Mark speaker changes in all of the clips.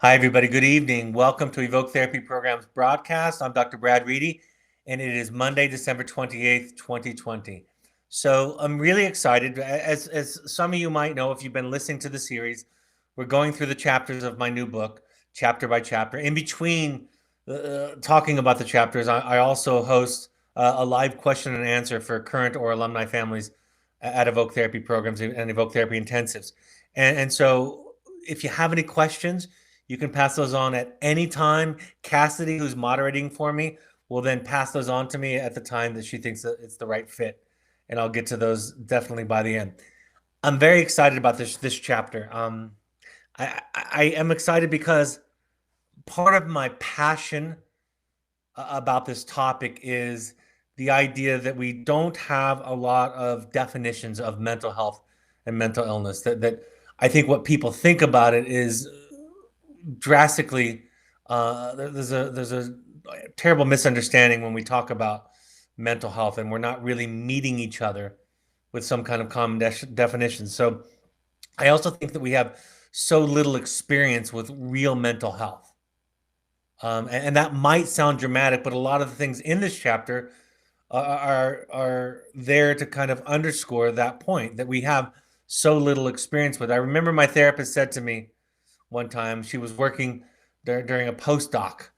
Speaker 1: Hi, everybody. Good evening. Welcome to Evoke Therapy Program's broadcast. I'm Dr. Brad Reedy, and it is Monday, December 28th, 2020. So I'm really excited. As some of you might know, if you've been listening to the series, we're going through the chapters of my new book, chapter by chapter. In between talking about the chapters, I also host a live question and answer for current or alumni families at Evoke Therapy Programs and Evoke Therapy Intensives. And so if you have any questions, you can pass those on at any time. Cassidy, who's moderating for me, will then pass those on to me at the time that she thinks that it's the right fit. And I'll get to those definitely by the end. I'm very excited about this chapter. I am excited because part of my passion about this topic is the idea that we don't have a lot of definitions of mental health and mental illness. That I think what people think about it is drastically. There's a terrible misunderstanding when we talk about mental health, and we're not really meeting each other with some kind of common definition. So I also think that we have so little experience with real mental health. And that might sound dramatic, but a lot of the things in this chapter are there to kind of underscore that point that we have so little experience with. I remember my therapist said to me one time, she was working during a postdoc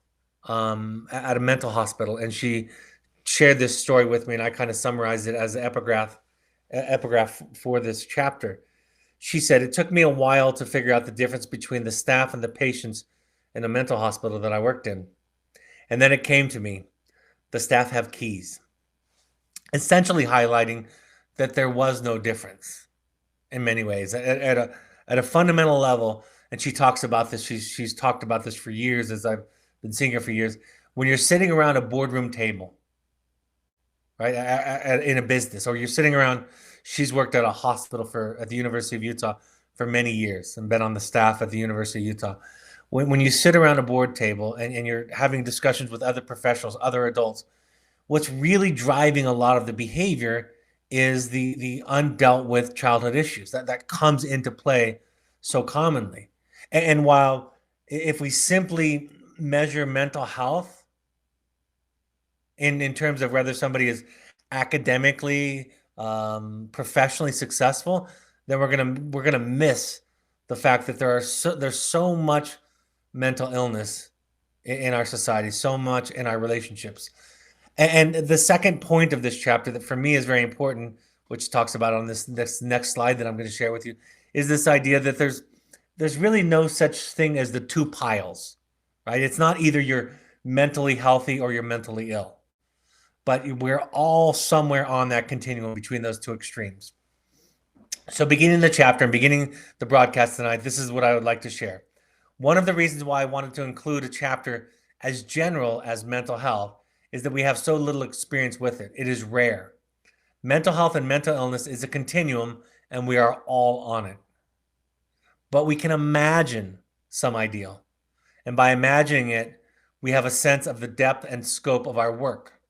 Speaker 1: at a mental hospital, and she shared this story with me, and I kind of summarized it as an epigraph for this chapter. She said, "It took me a while to figure out the difference between the staff and the patients in a mental hospital that I worked in. And then it came to me, the staff have keys," essentially highlighting that there was no difference in many ways at a fundamental level. And she talks about this. She's talked about this for years, as I've been seeing her for years. When you're sitting around a boardroom table, right, in a business, or you're sitting around, she's worked at a hospital at the University of Utah for many years and been on the staff at the University of Utah. When you sit around a board table and you're having discussions with other professionals, other adults, what's really driving a lot of the behavior is the undealt with childhood issues that comes into play so commonly. And while if we simply measure mental health in terms of whether somebody is academically, professionally successful, then we're gonna miss the fact that there's so much mental illness in our society, so much in our relationships. And the second point of this chapter that for me is very important, which talks about on this next slide that I'm going to share with you, is this idea that there's really no such thing as the two piles, right? It's not either you're mentally healthy or you're mentally ill, but we're all somewhere on that continuum between those two extremes. So beginning the chapter and beginning the broadcast tonight, this is what I would like to share. One of the reasons why I wanted to include a chapter as general as mental health is that we have so little experience with it. It is rare. Mental health and mental illness is a continuum, and we are all on it. But we can imagine some ideal. And by imagining it, we have a sense of the depth and scope of our work.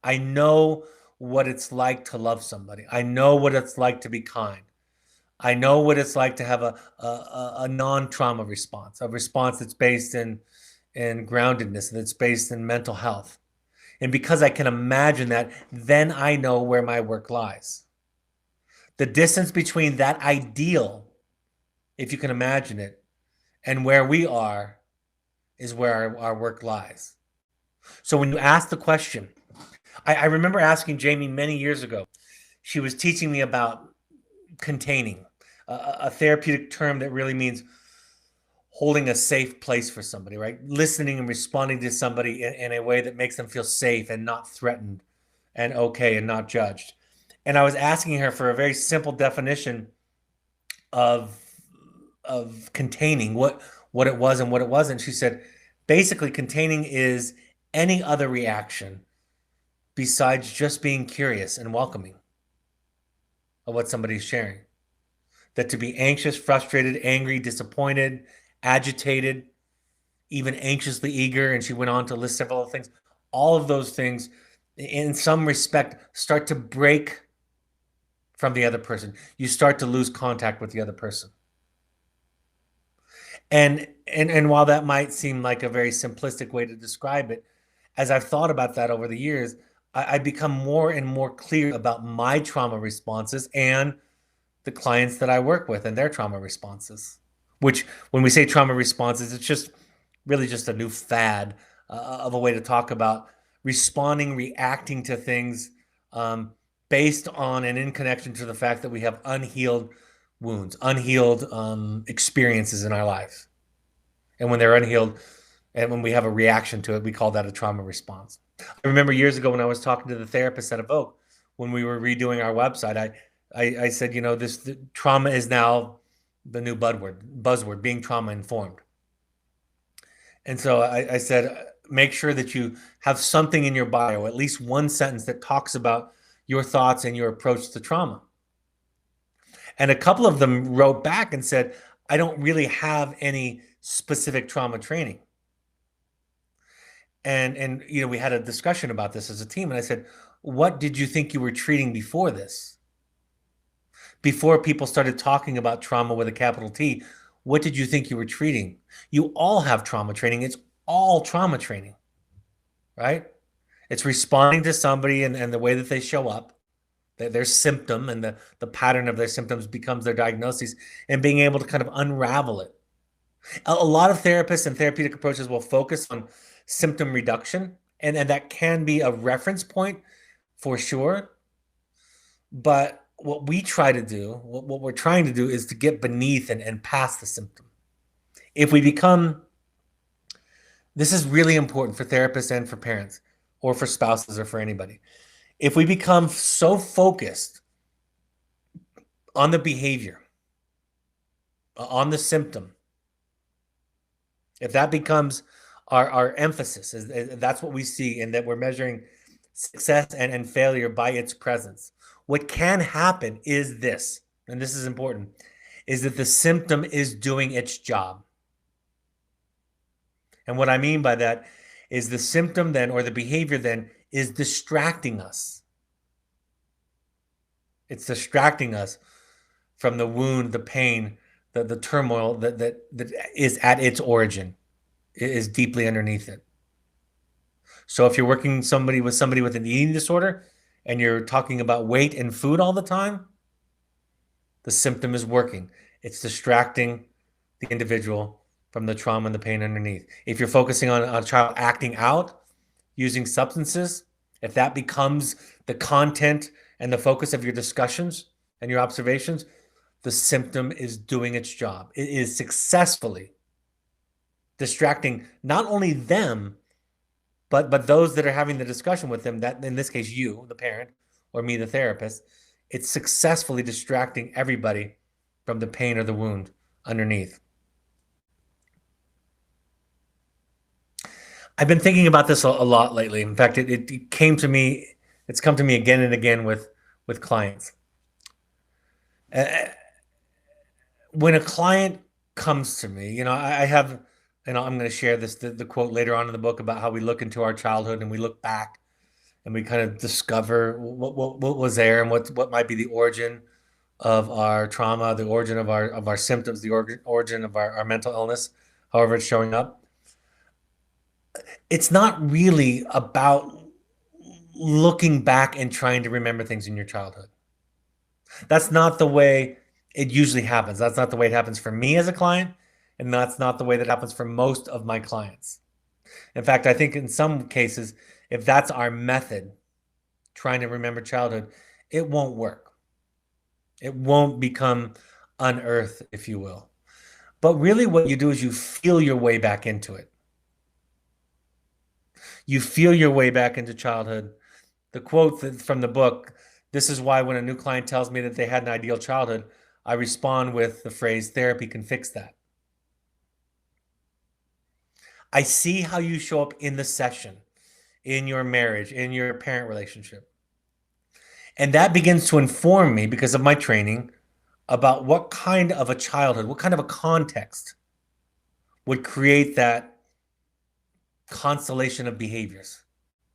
Speaker 1: I know what it's like to love somebody. I know what it's like to be kind. I know what it's like to have a non-trauma response, a response that's based in groundedness, and that's based in mental health. And because I can imagine that, then I know where my work lies. The distance between that ideal, if you can imagine it, and where we are is where our work lies. So when you ask the question, I remember asking Jamie many years ago. She was teaching me about containing, a therapeutic term that really means holding a safe place for somebody, right? Listening and responding to somebody in a way that makes them feel safe and not threatened and okay and not judged. And I was asking her for a very simple definition of containing, what it was and what it wasn't. She said, basically, containing is any other reaction besides just being curious and welcoming of what somebody's sharing. That to be anxious, frustrated, angry, disappointed, agitated, even anxiously eager, and she went on to list several things. All of those things, in some respect, start to break from the other person. You start to lose contact with the other person. And And while that might seem like a very simplistic way to describe it, as I've thought about that over the years, I become more and more clear about my trauma responses and the clients that I work with and their trauma responses. Which, when we say trauma responses, it's just really just a new fad of a way to talk about responding, reacting to things um, based on and in connection to the fact that we have unhealed wounds, unhealed experiences in our lives. And when they're unhealed, and when we have a reaction to it, we call that a trauma response. I remember years ago when I was talking to the therapist at Evoke, when we were redoing our website, I said, this trauma is now the new buzzword, being trauma informed. And so I said, make sure that you have something in your bio, at least one sentence that talks about your thoughts and your approach to trauma. And a couple of them wrote back and said, I don't really have any specific trauma training. And we had a discussion about this as a team, and I said, what did you think you were treating before this? Before people started talking about trauma with a capital T, what did you think you were treating? You all have trauma training. It's all trauma training, right? It's responding to somebody and the way that they show up, their symptom, and the pattern of their symptoms becomes their diagnosis, and being able to kind of unravel it. A lot of therapists and therapeutic approaches will focus on symptom reduction, and that can be a reference point for sure. But what we try to do, what we're trying to do, is to get beneath and past the symptom. If we become, this is really important for therapists and for parents, or for spouses, or for anybody. If we become so focused on the behavior, on the symptom, if that becomes our emphasis, that's what we see, and that we're measuring success and failure by its presence. What can happen is this, and this is important, is that the symptom is doing its job. And what I mean by that is the symptom then, or the behavior then, is distracting us. It's distracting us from the wound, the pain, the turmoil that is at its origin. It is deeply underneath it. So if you're working with somebody with an eating disorder and you're talking about weight and food all the time, the symptom is working. It's distracting the individual from the trauma and the pain underneath. If you're focusing on a child acting out using substances, if that becomes the content and the focus of your discussions and your observations, the symptom is doing its job. It is successfully distracting not only them, but those that are having the discussion with them, that in this case, you, the parent, or me, the therapist. It's successfully distracting everybody from the pain or the wound underneath. I've been thinking about this a lot lately. In fact, it came to me, it's come to me again and again with clients. When a client comes to me, I have, I'm going to share the quote later on in the book about how we look into our childhood and we look back and we kind of discover what was there and what might be the origin of our trauma, the origin of our symptoms, the origin of our mental illness, however it's showing up. It's not really about looking back and trying to remember things in your childhood. That's not the way it usually happens. That's not the way it happens for me as a client, and that's not the way that happens for most of my clients. In fact, I think in some cases, if that's our method, trying to remember childhood, it won't work. It won't become unearthed, if you will. But really what you do is you feel your way back into it. You feel your way back into childhood. The quote from the book, this is why when a new client tells me that they had an ideal childhood, I respond with the phrase, therapy can fix that. I see how you show up in the session, in your marriage, in your parent relationship. And that begins to inform me, because of my training, about what kind of a childhood, what kind of a context would create that constellation of behaviors,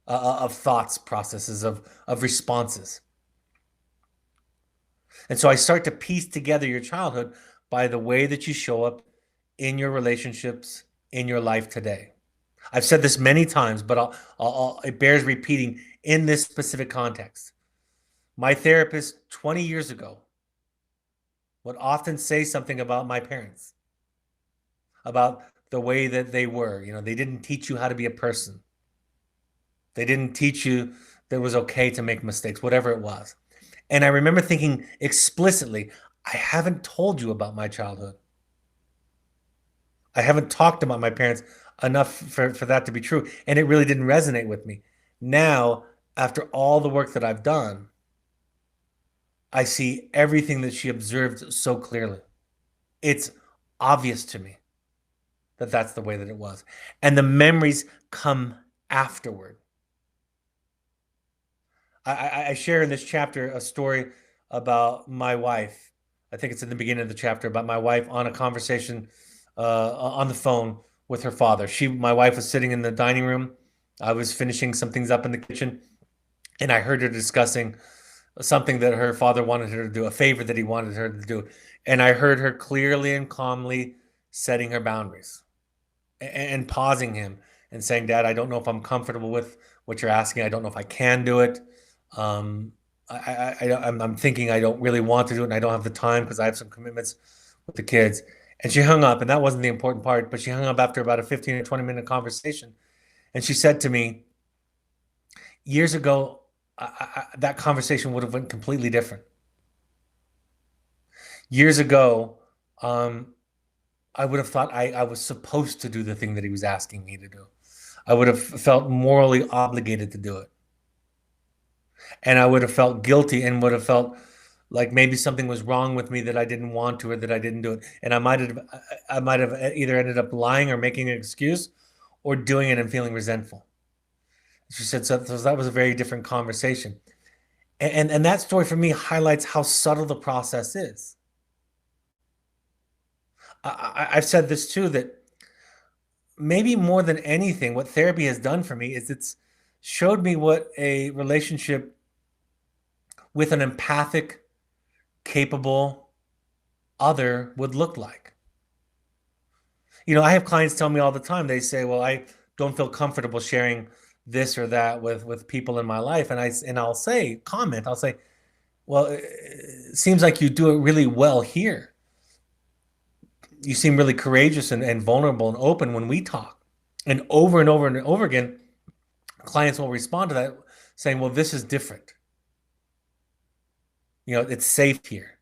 Speaker 1: of thoughts, processes, of responses. And so I start to piece together your childhood by the way that you show up in your relationships, in your life today. I've said this many times, but it bears repeating in this specific context. My therapist 20 years ago would often say something about my parents, about the way that they were. They didn't teach you how to be a person. They didn't teach you that it was okay to make mistakes, whatever it was. And I remember thinking explicitly, I haven't told you about my childhood. I haven't talked about my parents enough for that to be true. And it really didn't resonate with me. Now, after all the work that I've done, I see everything that she observed so clearly. It's obvious to me that that's the way that it was. And the memories come afterward. I share in this chapter a story about my wife. I think it's in the beginning of the chapter about my wife on a conversation on the phone with her father. My wife was sitting in the dining room. I was finishing some things up in the kitchen, and I heard her discussing something that her father wanted her to do, a favor that he wanted her to do. And I heard her clearly and calmly setting her boundaries and pausing him and saying, Dad, I don't know if I'm comfortable with what you're asking. I don't know if I can do it. I'm thinking I don't really want to do it, and I don't have the time because I have some commitments with the kids. And she hung up, and that wasn't the important part, but she hung up after about a 15 or 20-minute conversation. And she said to me, years ago, that conversation would have went completely different. Years ago, I would have thought I was supposed to do the thing that he was asking me to do. I would have felt morally obligated to do it. And I would have felt guilty and would have felt like maybe something was wrong with me that I didn't want to or that I didn't do it. And I might have either ended up lying or making an excuse or doing it and feeling resentful. She said, so that was a very different conversation. And that story for me highlights how subtle the process is. I've said this too, that maybe more than anything, what therapy has done for me is it's showed me what a relationship with an empathic, capable other would look like. I have clients tell me all the time, they say, well, I don't feel comfortable sharing this or that with people in my life. And I'll say, well, it seems like you do it really well here. You seem really courageous and vulnerable and open when we talk. And over and over again, clients will respond to that saying, well, this is different. It's safe here.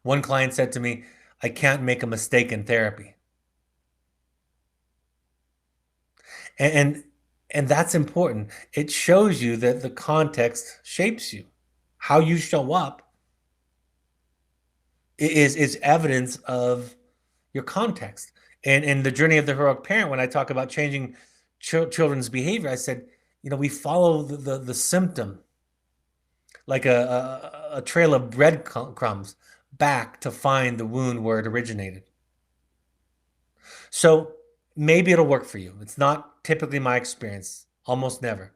Speaker 1: One client said to me, I can't make a mistake in therapy. And that's important. It shows you that the context shapes you. How you show up is evidence of your context. And in the journey of the heroic parent, when I talk about changing children's behavior, I said, we follow the symptom like a trail of breadcrumbs back to find the wound where it originated. So maybe it'll work for you. It's not typically my experience, almost never,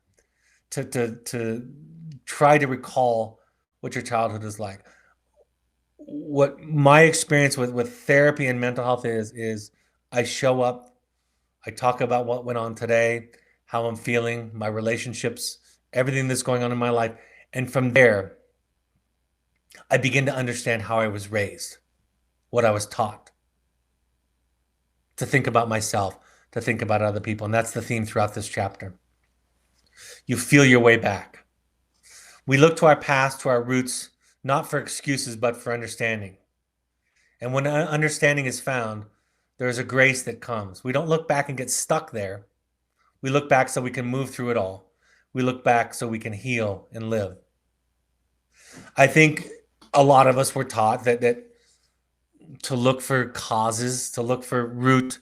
Speaker 1: to try to recall what your childhood is like. What my experience with therapy and mental health is I show up, I talk about what went on today, how I'm feeling, my relationships, everything that's going on in my life. And from there, I begin to understand how I was raised, what I was taught, to think about myself, to think about other people. And that's the theme throughout this chapter. You feel your way back. We look to our past, to our roots, not for excuses, but for understanding. And when understanding is found, there is a grace that comes. We don't look back and get stuck there. We look back so we can move through it all. We look back so we can heal and live. I think a lot of us were taught that to look for causes, to look for root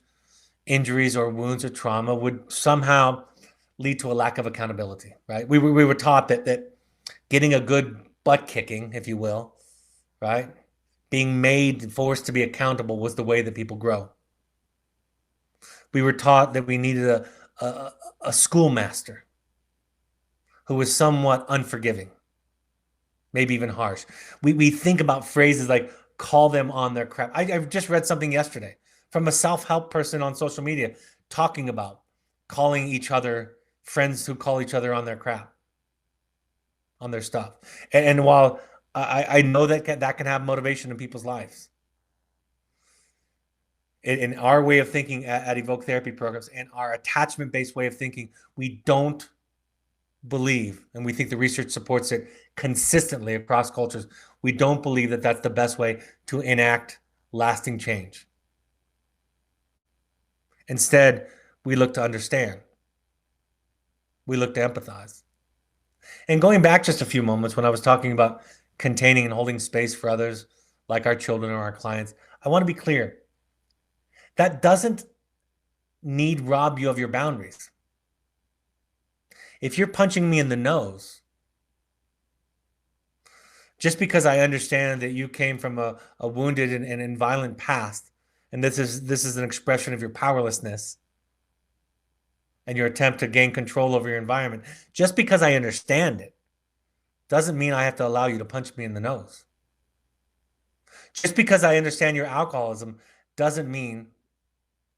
Speaker 1: injuries or wounds or trauma would somehow lead to a lack of accountability, right? We were taught that getting a good butt kicking, if you will, right? Being made, forced to be accountable was the way that people grow. We were taught that we needed a schoolmaster who was somewhat unforgiving, maybe even harsh. We think about phrases like call them on their crap. I just read something yesterday from a self-help person on social media talking about calling each other friends who call each other on their crap, on their stuff. And while I know that that can have motivation in people's lives, in our way of thinking at Evoke Therapy Programs and our attachment-based way of thinking, we don't believe, and we think the research supports it consistently across cultures, we don't believe that that's the best way to enact lasting change. Instead, we look to understand. We look to empathize. And going back just a few moments when I was talking about containing and holding space for others, like our children or our clients, I want to be clear. That doesn't need rob you of your boundaries. If you're punching me in the nose, just because I understand that you came from a wounded and violent past, and this is an expression of your powerlessness and your attempt to gain control over your environment, just because I understand it doesn't mean I have to allow you to punch me in the nose. Just because I understand your alcoholism doesn't mean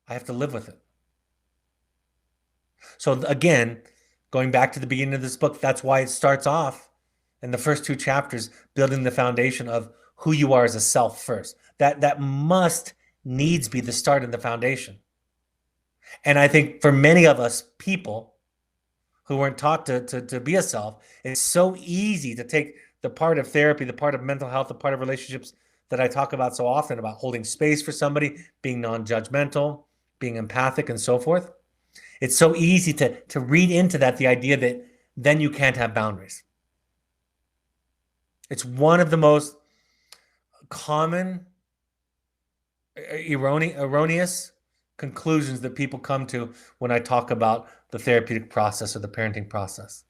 Speaker 1: I have to live with it. So again, going back to the beginning of this book, that's why it starts off in the first 2 chapters, building the foundation of who you are as a self first. That must needs be the start and the foundation. And I think for many of us people who weren't taught to be a self, it's so easy to take the part of therapy, the part of mental health, the part of relationships that I talk about so often, about holding space for somebody, being non-judgmental, being empathic, and so forth. It's so easy to read into that the idea that then you can't have boundaries. It's one of the most common erroneous conclusions that people come to when I talk about the therapeutic process or the parenting process.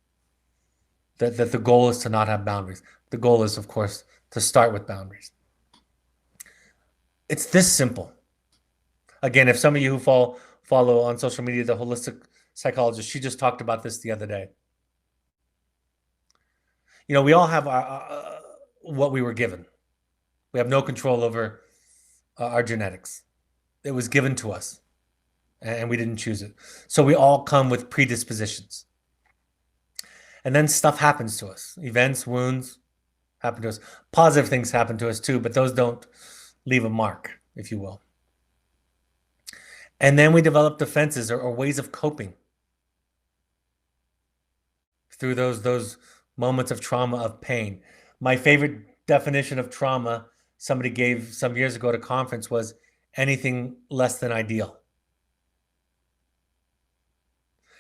Speaker 1: That the goal is to not have boundaries. The goal is, of course, to start with boundaries. It's this simple. Again, if some of you who follow on social media the holistic psychologist, she just talked about this the other day. You know, we all have what we were given. We have no control over our genetics. It was given to us, and we didn't choose it. So we all come with predispositions. And then stuff happens to us. Events, wounds happen to us. Positive things happen to us too, but those don't leave a mark, if you will. And then we develop defenses or ways of coping through those moments of trauma, of pain. My favorite definition of trauma somebody gave some years ago at a conference was anything less than ideal.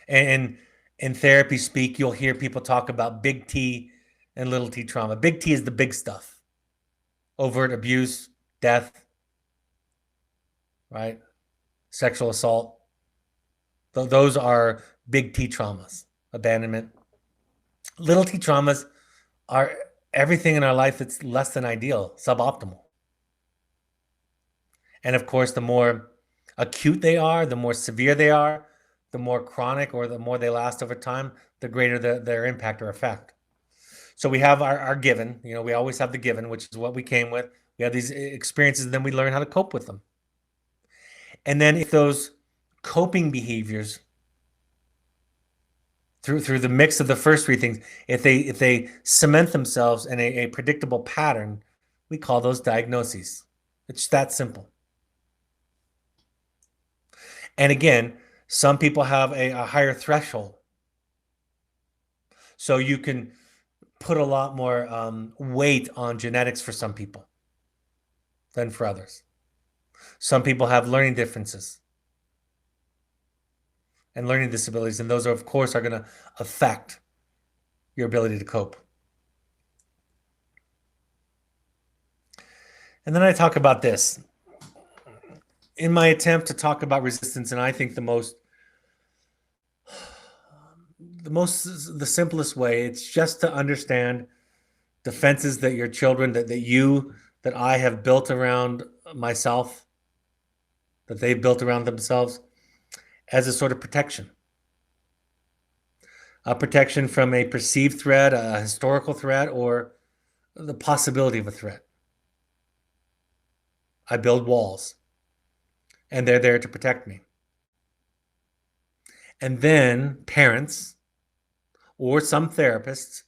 Speaker 1: And in therapy speak, you'll hear people talk about big T and little t trauma. Big T is the big stuff. Overt abuse, death, right? Sexual assault. Those are big T traumas. Abandonment. Little t traumas are everything in our life that's less than ideal, suboptimal. And of course, the more acute they are, the more severe they are, the more chronic or the more they last over time, the greater their impact or effect. So we have our given, you know, we always have the given, which is what we came with. We have these experiences, and then we learn how to cope with them. And then if those coping behaviors through the mix of the first 3 things, if they cement themselves in a predictable pattern, we call those diagnoses. It's that simple. And again, some people have a higher threshold. So you can put a lot more weight on genetics for some people than for others. Some people have learning differences and learning disabilities, and those are, of course, are going to affect your ability to cope. And then I talk about this. In my attempt to talk about resistance, and I think the simplest way, it's just to understand defenses that your children, that I have built around myself, that they've built around themselves as a sort of protection. A protection from a perceived threat, a historical threat, or the possibility of a threat. I build walls. and they're there to protect me. And then parents or some therapists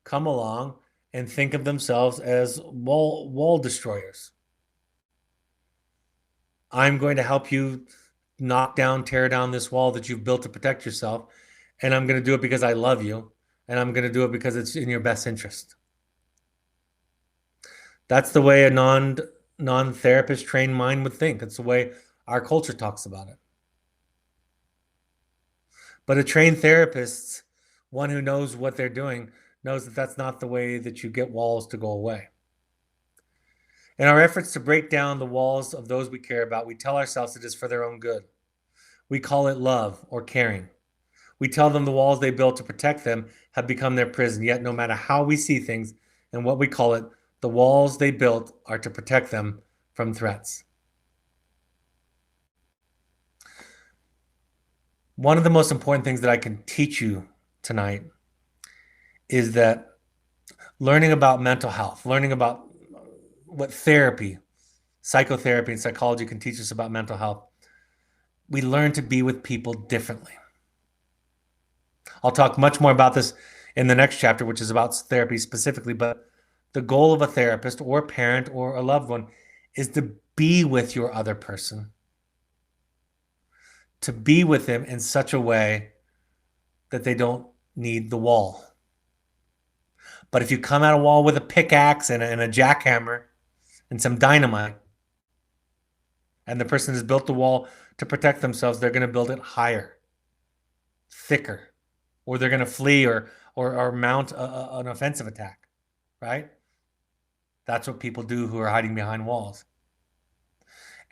Speaker 1: come along and think of themselves as wall destroyers. I'm going to help you tear down this wall that you've built to protect yourself. And I'm going to do it because I love you. And I'm going to do it because it's in your best interest. That's the way a non-therapist trained mind would think. It's the way our culture talks about it. But a trained therapist, one who knows what they're doing, knows that that's not the way that you get walls to go away. In our efforts to break down the walls of those we care about, we tell ourselves it is for their own good. We call it love or caring. We tell them the walls they built to protect them have become their prison, yet no matter how we see things and what we call it, the walls they built are to protect them from threats. One of the most important things that I can teach you tonight is that learning about mental health, learning about what therapy, psychotherapy, and psychology can teach us about mental health, we learn to be with people differently. I'll talk much more about this in the next chapter, which is about therapy specifically, but the goal of a therapist or a parent or a loved one is to be with your other person, to be with them in such a way that they don't need the wall. But if you come at a wall with a pickaxe and a jackhammer and some dynamite, and the person has built the wall to protect themselves, they're going to build it higher, thicker, or they're going to flee or mount an offensive attack, right? That's what people do who are hiding behind walls.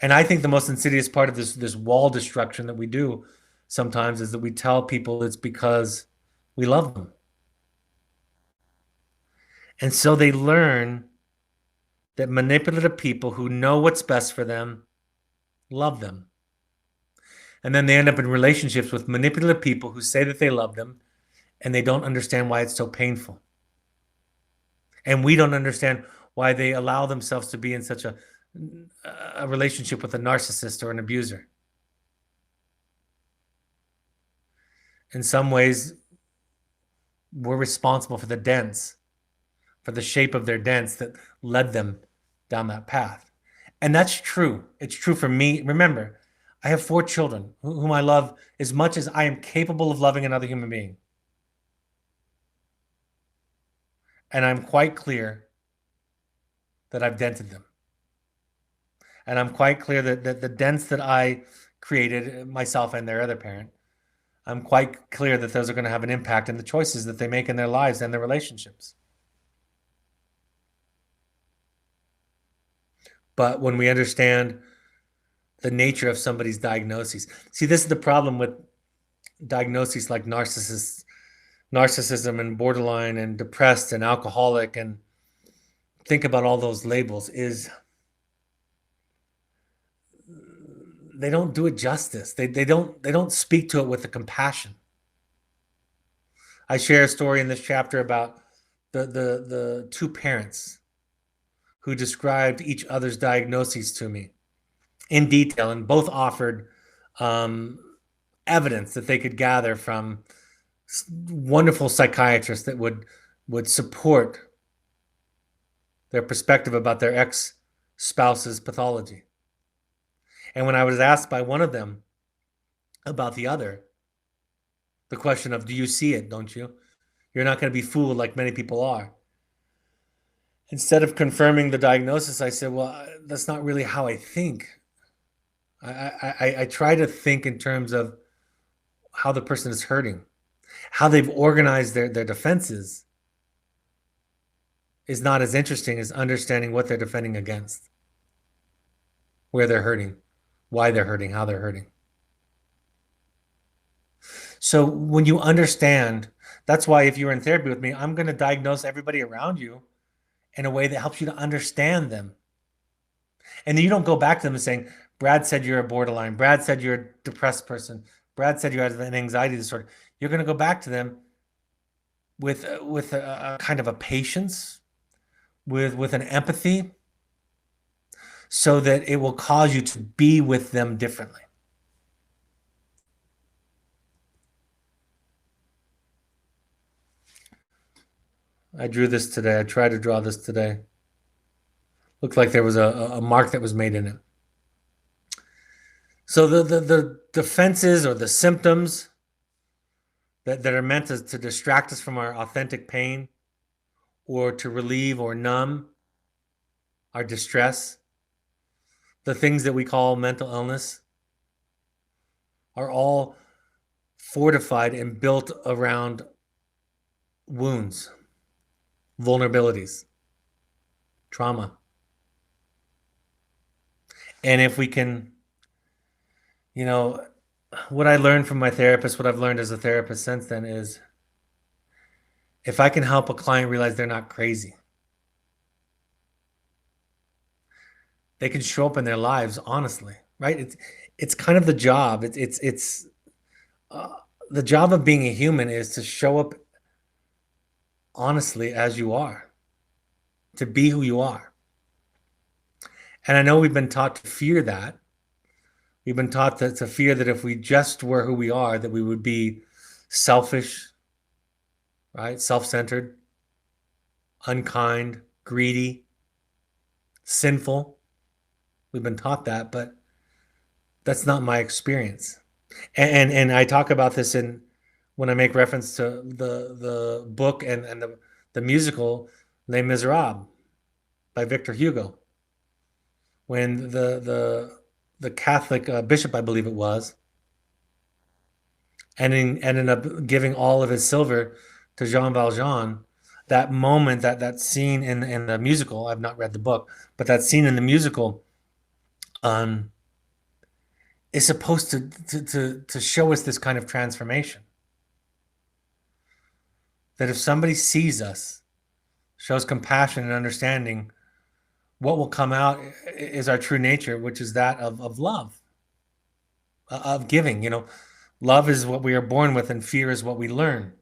Speaker 1: And I think the most insidious part of this wall destruction that we do sometimes is that we tell people it's because we love them. And so they learn that manipulative people who know what's best for them love them. And then they end up in relationships with manipulative people who say that they love them, and they don't understand why it's so painful. And we don't understand why they allow themselves to be in such a relationship with a narcissist or an abuser. In some ways, we're responsible for the dents, for the shape of their dents that led them down that path. And that's true. It's true for me. Remember, I have 4 children whom I love as much as I am capable of loving another human being. And I'm quite clear that I've dented them. And I'm quite clear that the dents that I created, myself and their other parent, I'm quite clear that those are going to have an impact in the choices that they make in their lives and their relationships. But when we understand the nature of somebody's diagnoses, see, this is the problem with diagnoses like narcissism and borderline and depressed and alcoholic, and think about all those labels, is they don't do it justice. They don't speak to it with the compassion. I share a story in this chapter about the 2 parents who described each other's diagnoses to me in detail, and both offered evidence that they could gather from wonderful psychiatrists that would support their perspective about their ex-spouse's pathology. And when I was asked by one of them about the other, the question of, do you see it, don't you? You're not going to be fooled like many people are. Instead of confirming the diagnosis, I said, well, that's not really how I think. I try to think in terms of how the person is hurting. How they've organized their defenses is not as interesting as understanding what they're defending against, where they're hurting, why they're hurting, how they're hurting. So when you understand, that's why if you're in therapy with me, I'm going to diagnose everybody around you in a way that helps you to understand them. And then you don't go back to them and saying, Brad said you're a borderline. Brad said you're a depressed person. Brad said you have an anxiety disorder. You're going to go back to them with a kind of a patience, with an empathy, so that it will cause you to be with them differently. I drew this today. I tried to draw this today. Looked like there was a mark that was made in it. So the defenses or the symptoms that are meant to distract us from our authentic pain or to relieve or numb our distress, the things that we call mental illness, are all fortified and built around wounds, vulnerabilities, trauma. And if we can, what I learned from my therapist, what I've learned as a therapist since then is if I can help a client realize they're not crazy, they can show up in their lives honestly, right? It's kind of the job. It's the job of being a human is to show up honestly as you are, to be who you are. And I know we've been taught to fear that. We've been taught to fear that if we just were who we are, that we would be selfish, right? Self-centered, unkind, greedy, sinful. We've been taught that, but that's not my experience. And I talk about this when I make reference to the book and the musical Les Miserables by Victor Hugo. When the Catholic bishop, I believe it was, ended up giving all of his silver to Jean Valjean. That moment, that scene in the musical, I've not read the book, but that scene in the musical is supposed to show us this kind of transformation. That if somebody sees us, shows compassion and understanding, what will come out is our true nature, which is that of love, of giving. Love is what we are born with and fear is what we learn.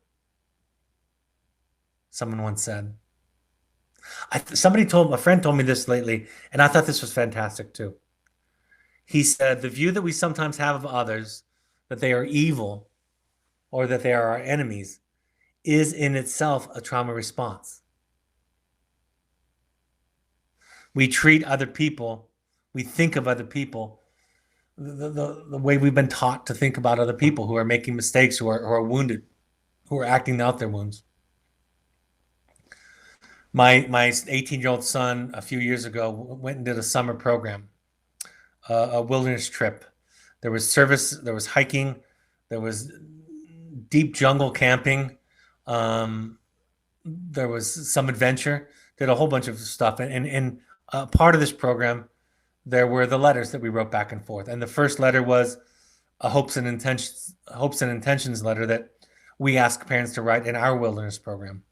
Speaker 1: Someone once said. A friend told me this lately, and I thought this was fantastic too. He said, the view that we sometimes have of others, that they are evil or that they are our enemies, is in itself a trauma response. We treat other people, we think of other people the way we've been taught to think about other people who are making mistakes, who are wounded, who are acting out their wounds. My 18-year-old son a few years ago went and did a summer program, a wilderness trip. There was service, there was hiking, there was deep jungle camping, there was some adventure, did a whole bunch of stuff. And part of this program, there were the letters that we wrote back and forth. And the first letter was a hopes and intentions letter that we ask parents to write in our wilderness program.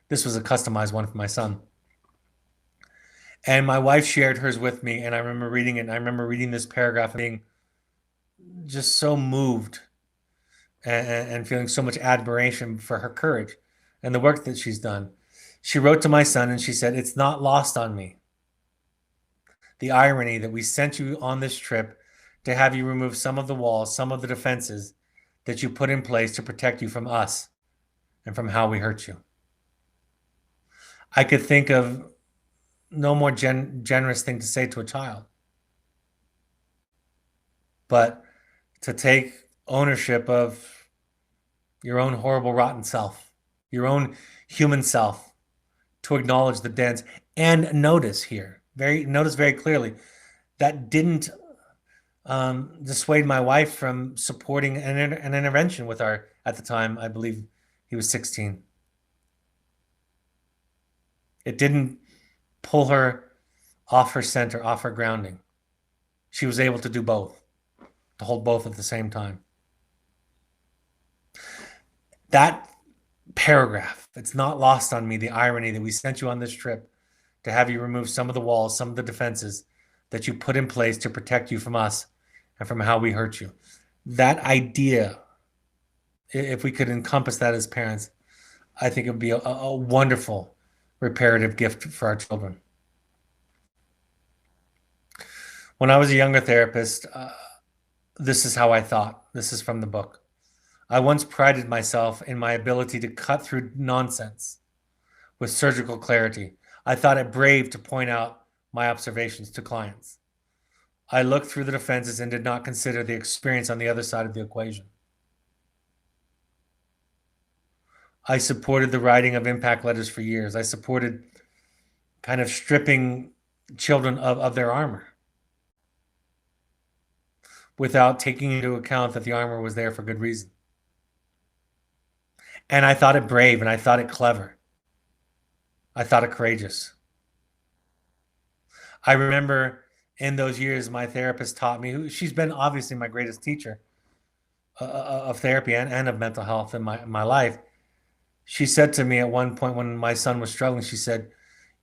Speaker 1: This was a customized one for my son. And my wife shared hers with me, and I remember reading it. And I remember reading this paragraph and being just so moved and feeling so much admiration for her courage and the work that she's done. She wrote to my son and she said, "It's not lost on me, the irony that we sent you on this trip to have you remove some of the walls, some of the defenses that you put in place to protect you from us and from how we hurt you." I could think of no more generous thing to say to a child, but to take ownership of your own horrible, rotten self, your own human self, to acknowledge the dents and notice very clearly that didn't dissuade my wife from supporting an intervention with our, at the time, I believe he was 16. It didn't pull her off her center, off her grounding. She was able to do both, to hold both at the same time. That paragraph, it's not lost on me, the irony that we sent you on this trip to have you remove some of the walls, some of the defenses that you put in place to protect you from us and from how we hurt you. That idea, if we could encompass that as parents, I think it would be a wonderful reparative gift for our children. When I was a younger therapist, this is how I thought. This is from the book. I once prided myself in my ability to cut through nonsense with surgical clarity. I thought it brave to point out my observations to clients. I looked through the defenses and did not consider the experience on the other side of the equation. I supported the writing of impact letters for years. I supported kind of stripping children of their armor without taking into account that the armor was there for good reason. And I thought it brave, and I thought it clever. I thought it courageous. I remember in those years, my therapist taught me, she's been obviously my greatest teacher of therapy and of mental health in my life. She said to me at one point when my son was struggling, she said,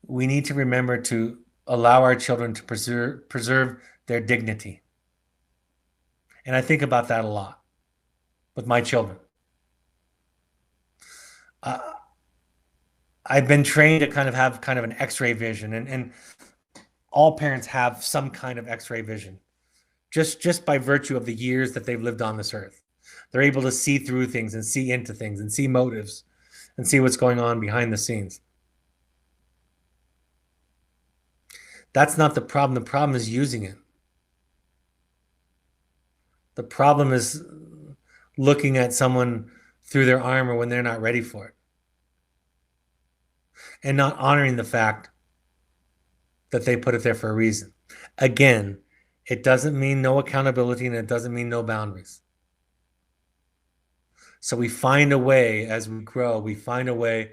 Speaker 1: we need to remember to allow our children to preserve their dignity. And I think about that a lot with my children. I've been trained to kind of have kind of an X-ray vision, and all parents have some kind of X-ray vision, just by virtue of the years that they've lived on this earth. They're able to see through things and see into things and see motives and see what's going on behind the scenes. That's not the problem. The problem is using it. The problem is looking at someone through their armor when they're not ready for it, and not honoring the fact that they put it there for a reason. Again, it doesn't mean no accountability, and it doesn't mean no boundaries. So we find a way, as we grow, we find a way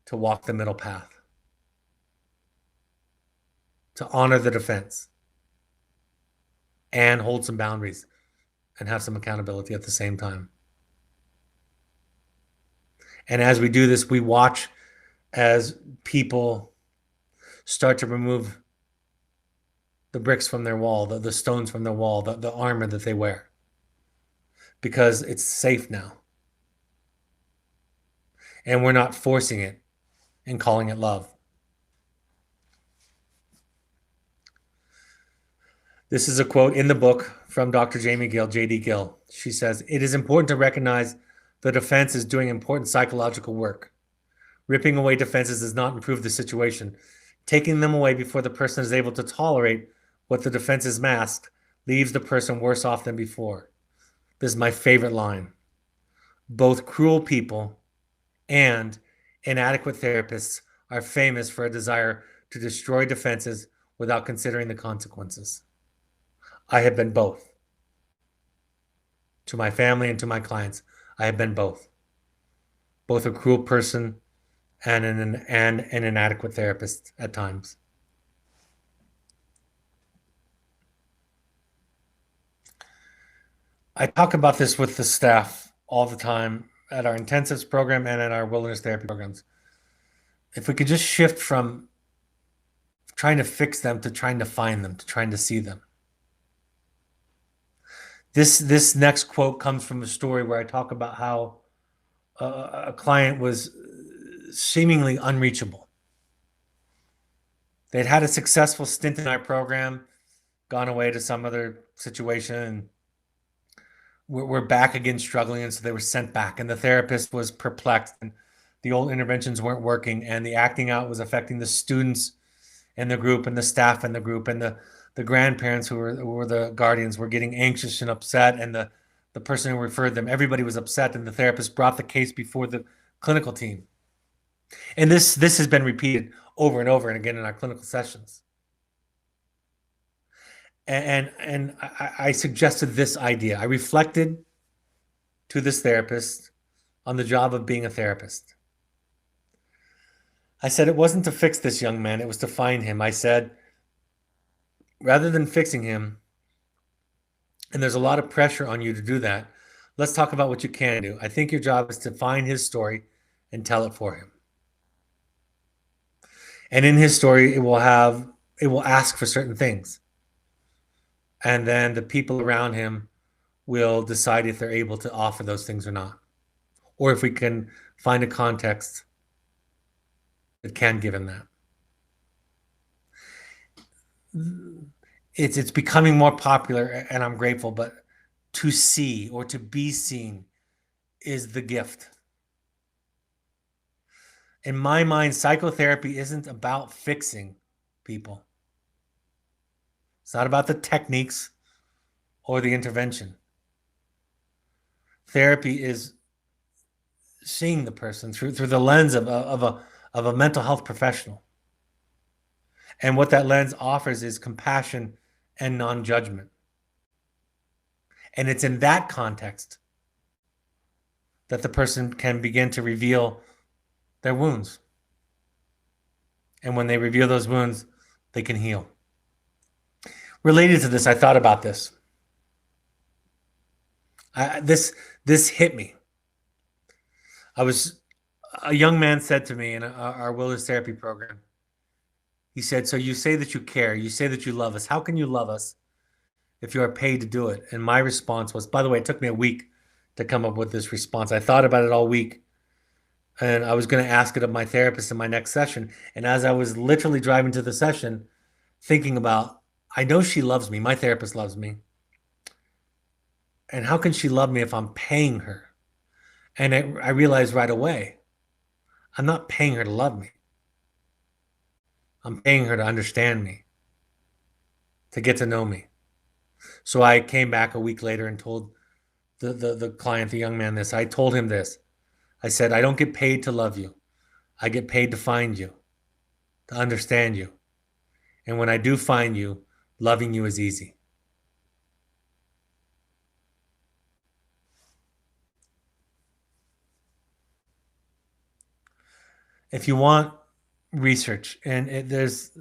Speaker 1: to walk the middle path, to honor the defense and hold some boundaries and have some accountability at the same time. And as we do this, we watch as people start to remove the bricks from their wall, the stones from their wall, the armor that they wear, because it's safe now. And we're not forcing it and calling it love. This is a quote in the book from Dr. Jamie Gill, J.D. Gill. She says, "It is important to recognize the defense is doing important psychological work. Ripping away defenses does not improve the situation. Taking them away before the person is able to tolerate what the defense is masked leaves the person worse off than before." This is my favorite line. Both cruel people and inadequate therapists are famous for a desire to destroy defenses without considering the consequences. I have been both. To my family and to my clients, I have been both. Both a cruel person and an inadequate therapist at times. I talk about this with the staff all the time at our intensives program and at our wilderness therapy programs. If we could just shift from trying to fix them to trying to find them, to trying to see them. This next quote comes from a story where I talk about how a client was seemingly unreachable. They'd had a successful stint in our program, gone away to some other situation, and we're back again struggling, and so they were sent back, and the therapist was perplexed, and the old interventions weren't working, and the acting out was affecting the students in the group and the staff in the group, and the grandparents who were the guardians were getting anxious and upset, and the person who referred them, everybody was upset, and the therapist brought the case before the clinical team. And this has been repeated over and over and again in our clinical sessions. And I suggested this idea. I reflected to this therapist on the job of being a therapist. I said it wasn't to fix this young man, it was to find him. I said, rather than fixing him, and there's a lot of pressure on you to do that, let's talk about what you can do. I think your job is to find his story and tell it for him. And in his story, it will ask for certain things. And then the people around him will decide if they're able to offer those things or not. Or if we can find a context that can give him that. It's becoming more popular, and I'm grateful, but to see or to be seen is the gift. In my mind, psychotherapy isn't about fixing people. It's not about the techniques or the intervention. Therapy is seeing the person through the lens of a mental health professional. And what that lens offers is compassion and non-judgment. And it's in that context that the person can begin to reveal their wounds. And when they reveal those wounds, they can heal. Related to this, I thought about this. This hit me. A young man said to me in our Willis therapy program, he said, "So you say that you care, you say that you love us. How can you love us if you are paid to do it?" And my response was, by the way, it took me a week to come up with this response. I thought about it all week, and I was going to ask it of my therapist in my next session. And as I was literally driving to the session, thinking about, I know she loves me. My therapist loves me. And how can she love me if I'm paying her? And I realized right away, I'm not paying her to love me. I'm paying her to understand me, to get to know me. So I came back a week later and told the client, the young man, this. I told him this. I said, I don't get paid to love you. I get paid to find you, to understand you. And when I do find you, loving you is easy. If you want research, and it's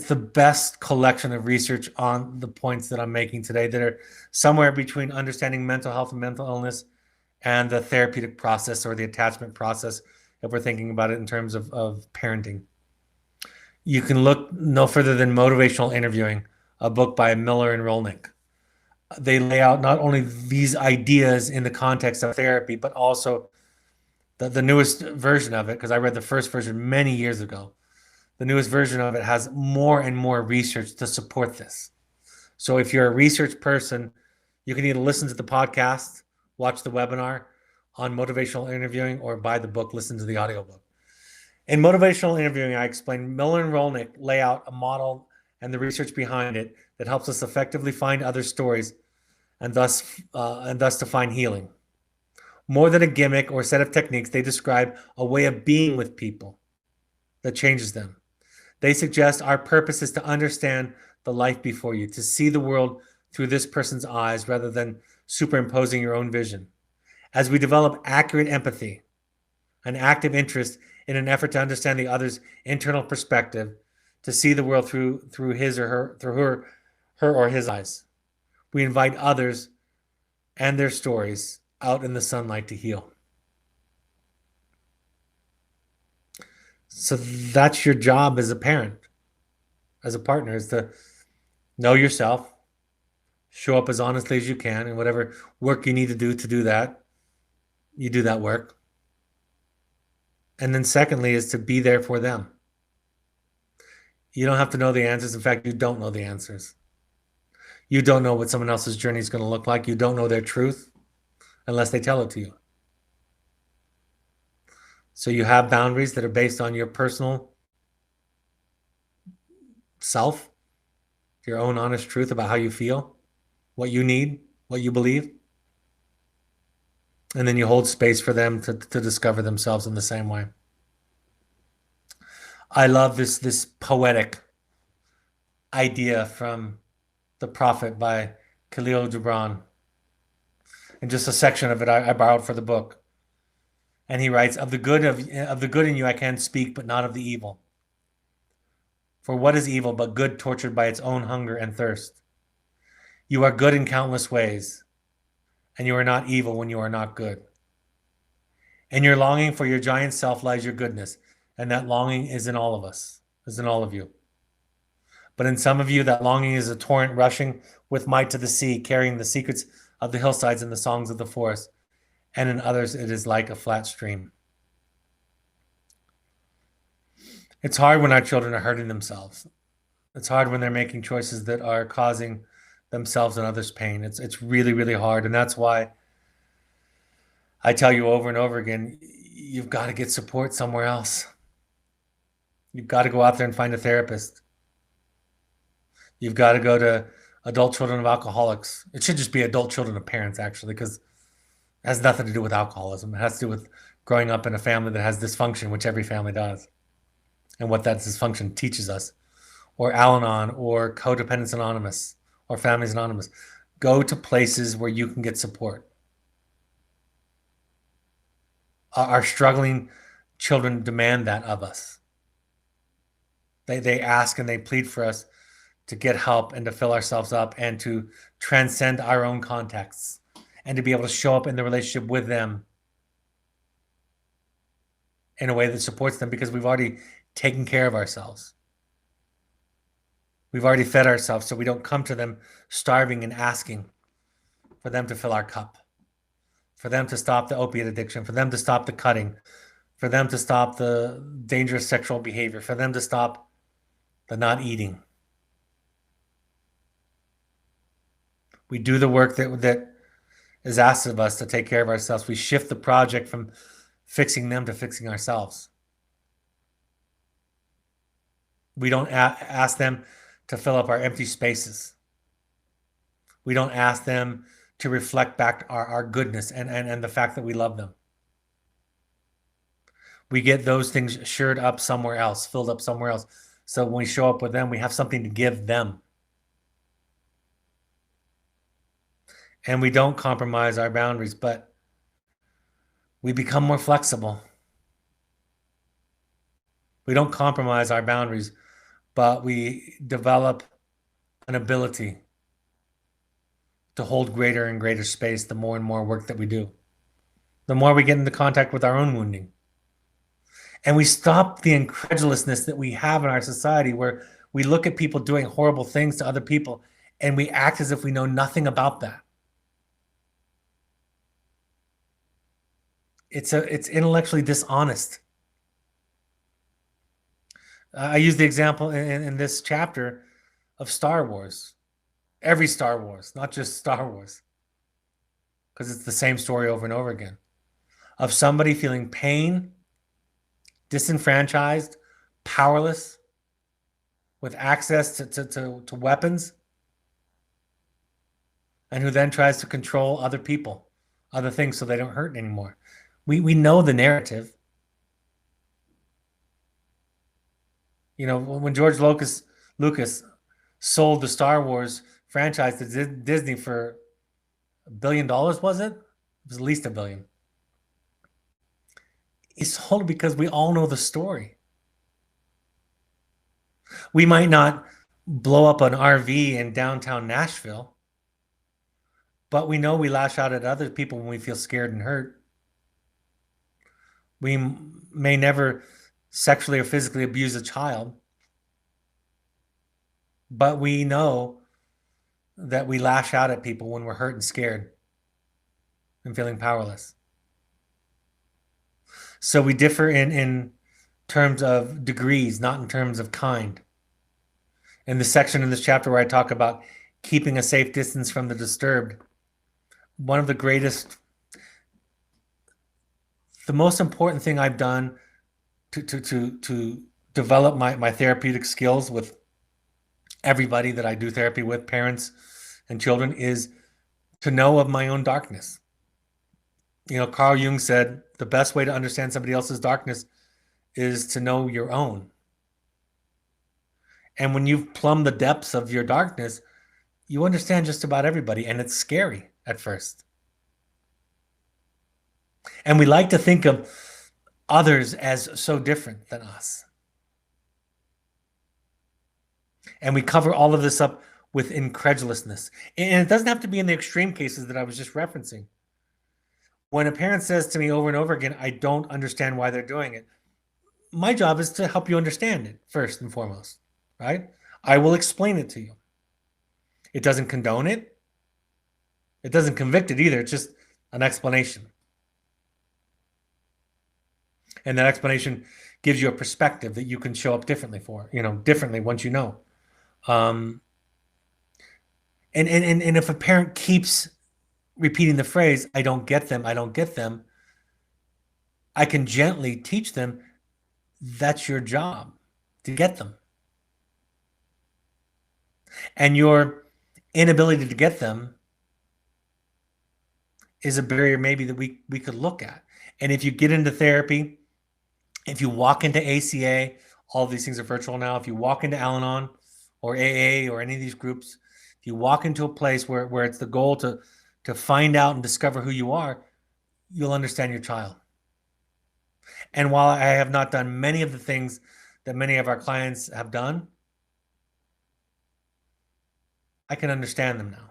Speaker 1: the best collection of research on the points that I'm making today that are somewhere between understanding mental health and mental illness and the therapeutic process or the attachment process, if we're thinking about it in terms of parenting. You can look no further than Motivational Interviewing, a book by Miller and Rolnick. They lay out not only these ideas in the context of therapy, but also the newest version of it, because I read the first version many years ago. The newest version of it has more and more research to support this. So if you're a research person, you can either listen to the podcast, watch the webinar on motivational interviewing, or buy the book, listen to the audiobook. In Motivational Interviewing, I explained Miller and Rolnick lay out a model and the research behind it that helps us effectively find other stories and thus to find healing. More than a gimmick or set of techniques, they describe a way of being with people that changes them. They suggest our purpose is to understand the life before you, to see the world through this person's eyes rather than superimposing your own vision. As we develop accurate empathy, an active interest in an effort to understand the other's internal perspective, to see the world through his or her, through her or his eyes, we invite others and their stories out in the sunlight to heal. So that's your job as a parent, as a partner, is to know yourself, show up as honestly as you can, and whatever work you need to do that, you do that work. And then secondly is to be there for them. You don't have to know the answers. In fact, you don't know the answers. You don't know what someone else's journey is going to look like. You don't know their truth unless they tell it to you. So you have boundaries that are based on your personal self, your own honest truth about how you feel, what you need, what you believe. And then you hold space for them to discover themselves in the same way. I love this poetic idea from The Prophet by Khalil Gibran. And just a section of it I borrowed for the book. And he writes, of the good in you I can speak, but not of the evil. For what is evil but good tortured by its own hunger and thirst? You are good in countless ways, and you are not evil when you are not good. In your longing for your giant self lies your goodness, and that longing is in all of us, is in all of you. But in some of you, that longing is a torrent rushing with might to the sea, carrying the secrets of the hillsides and the songs of the forest. And in others, it is like a flat stream. It's hard when our children are hurting themselves. It's hard when they're making choices that are causing themselves and others pain. It's really, really hard. And that's why I tell you over and over again, you've got to get support somewhere else. You've got to go out there and find a therapist. You've got to go to adult children of alcoholics. It should just be adult children of parents, actually, because it has nothing to do with alcoholism. It has to do with growing up in a family that has dysfunction, which every family does, and what that dysfunction teaches us. Or Al Anon, or Codependence Anonymous, or Families Anonymous. Go to places where you can get support. Our struggling children demand that of us. They ask and they plead for us to get help and to fill ourselves up and to transcend our own contexts and to be able to show up in the relationship with them in a way that supports them, because we've already taken care of ourselves. We've already fed ourselves, so we don't come to them starving and asking for them to fill our cup, for them to stop the opiate addiction, for them to stop the cutting, for them to stop the dangerous sexual behavior, for them to stop the not eating. We do the work that is asked of us to take care of ourselves. We shift the project from fixing them to fixing ourselves. We don't ask them to fill up our empty spaces. We don't ask them to reflect back our goodness and the fact that we love them. We get those things shored up somewhere else, filled up somewhere else. So when we show up with them, we have something to give them. And we don't compromise our boundaries, but we become more flexible. We don't compromise our boundaries, but we develop an ability to hold greater and greater space the more and more work that we do. The more we get into contact with our own wounding. And we stop the incredulousness that we have in our society, where we look at people doing horrible things to other people and we act as if we know nothing about that. It's intellectually dishonest. I use the example in this chapter of Star Wars. Every Star Wars, not just Star Wars, because it's the same story over and over again, of somebody feeling pain, disenfranchised, powerless, with access to weapons, and who then tries to control other people, other things, so they don't hurt anymore. We know the narrative. You know, when George Lucas sold the Star Wars franchise to Disney for $1 billion, was it? It was at least $1 billion. He sold it because we all know the story. We might not blow up an RV in downtown Nashville, but we know we lash out at other people when we feel scared and hurt. We may never sexually or physically abuse a child, but we know that we lash out at people when we're hurt and scared and feeling powerless. So we differ in terms of degrees, not in terms of kind. In the section in this chapter where I talk about keeping a safe distance from the disturbed, one of the greatest, the most important thing I've done to develop my therapeutic skills with everybody that I do therapy with, parents and children, is to know of my own darkness. You know, Carl Jung said the best way to understand somebody else's darkness is to know your own. And when you've plumbed the depths of your darkness, you understand just about everybody, and it's scary at first. And we like to think of others as so different than us. And we cover all of this up with incredulousness. And it doesn't have to be in the extreme cases that I was just referencing. When a parent says to me over and over again, I don't understand why they're doing it, my job is to help you understand it first and foremost, right? I will explain it to you. It doesn't condone it. It doesn't convict it either. It's just an explanation. And that explanation gives you a perspective that you can show up differently for, differently once you know. Um, and if a parent keeps repeating the phrase, I don't get them, I don't get them, I can gently teach them that's your job to get them. And your inability to get them is a barrier maybe that we could look at. And if you get into therapy, if you walk into ACA, all of these things are virtual now. If you walk into Al-Anon or AA or any of these groups, if you walk into a place where it's the goal to find out and discover who you are, you'll understand your child. And while I have not done many of the things that many of our clients have done, I can understand them now.